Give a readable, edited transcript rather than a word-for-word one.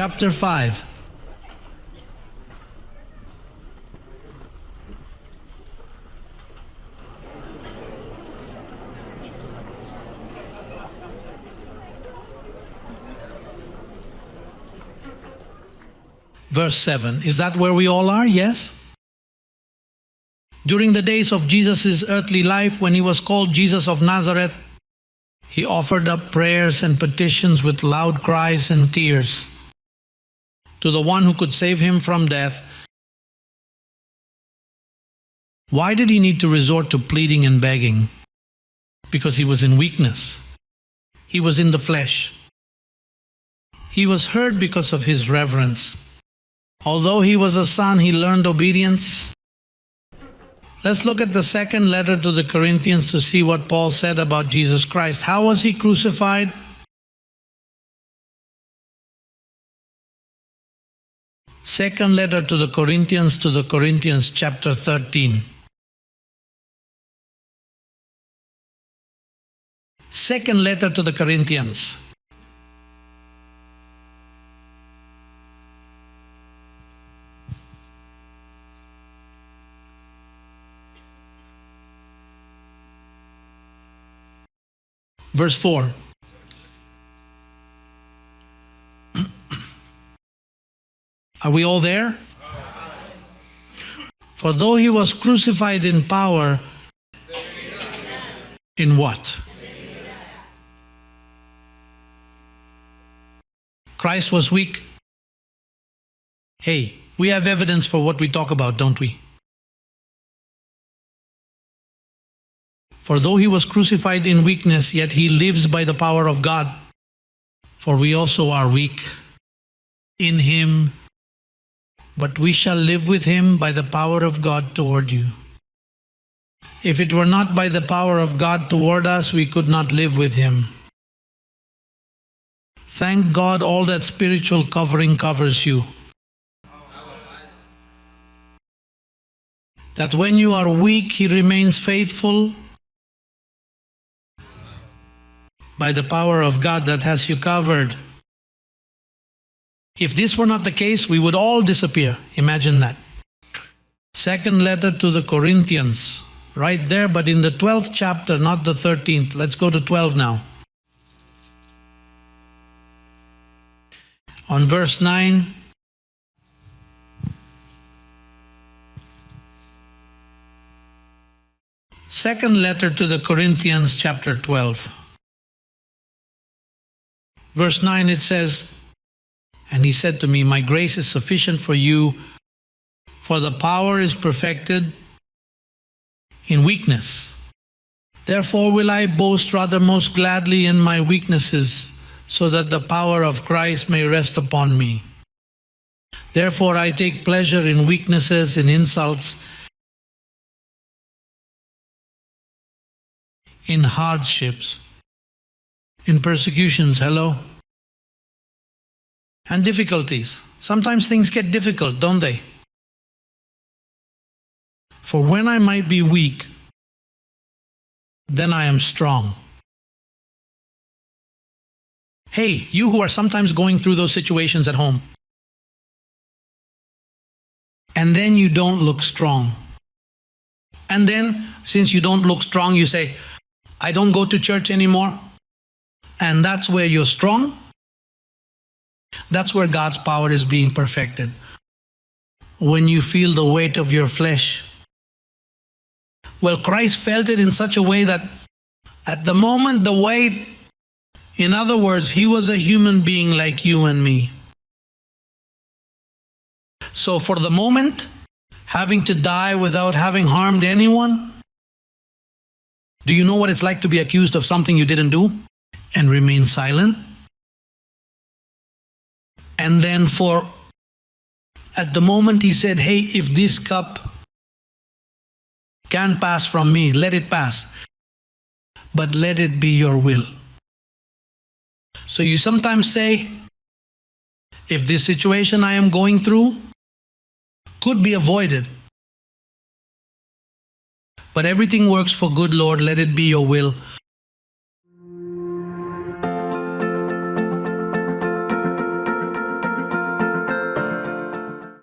chapter 5. Verse 7. Is that where we all are? Yes? During the days of Jesus' earthly life, when he was called Jesus of Nazareth, he offered up prayers and petitions with loud cries and tears to the one who could save him from death. Why did he need to resort to pleading and begging? Because he was in weakness. He was in the flesh. He was heard because of his reverence. Although he was a son, he learned obedience. Let's look at the second letter to the Corinthians to see what Paul said about Jesus Christ. How was he crucified? Second letter to the Corinthians chapter 13. Second letter to the Corinthians. Verse 4. Are we all there? For though he was crucified in power, in what? Christ was weak. Hey, we have evidence for what we talk about, don't we? For though he was crucified in weakness, yet he lives by the power of God. For we also are weak in him, but we shall live with him by the power of God toward you. If it were not by the power of God toward us, we could not live with him. Thank God all that spiritual covering covers you. That when you are weak, he remains faithful by the power of God that has you covered. If this were not the case, we would all disappear. Imagine that. Second letter to the Corinthians, right there, but in the 12th chapter, not the 13th. Let's go to 12 now. On verse 9, second letter to the Corinthians, chapter 12. Verse 9, it says, and he said to me, my grace is sufficient for you, for the power is perfected in weakness. Therefore will I boast rather most gladly in my weaknesses, so that the power of Christ may rest upon me. Therefore I take pleasure in weaknesses, in insults, in hardships, in persecutions, hello, and difficulties. Sometimes things get difficult, don't they? For when I might be weak, then I am strong. Hey, you who are sometimes going through those situations at home, and then you don't look strong. And then, since you don't look strong, you say, I don't go to church anymore. And that's where you're strong. That's where God's power is being perfected. When you feel the weight of your flesh. Well, Christ felt it in such a way that at the moment the weight, in other words, he was a human being like you and me. So for the moment, having to die without having harmed anyone, do you know what it's like to be accused of something you didn't do and remain silent? And then at the moment he said, hey, if this cup can pass from me, let it pass. But let it be your will. So you sometimes say, if this situation I am going through could be avoided, but everything works for good, Lord, let it be your will.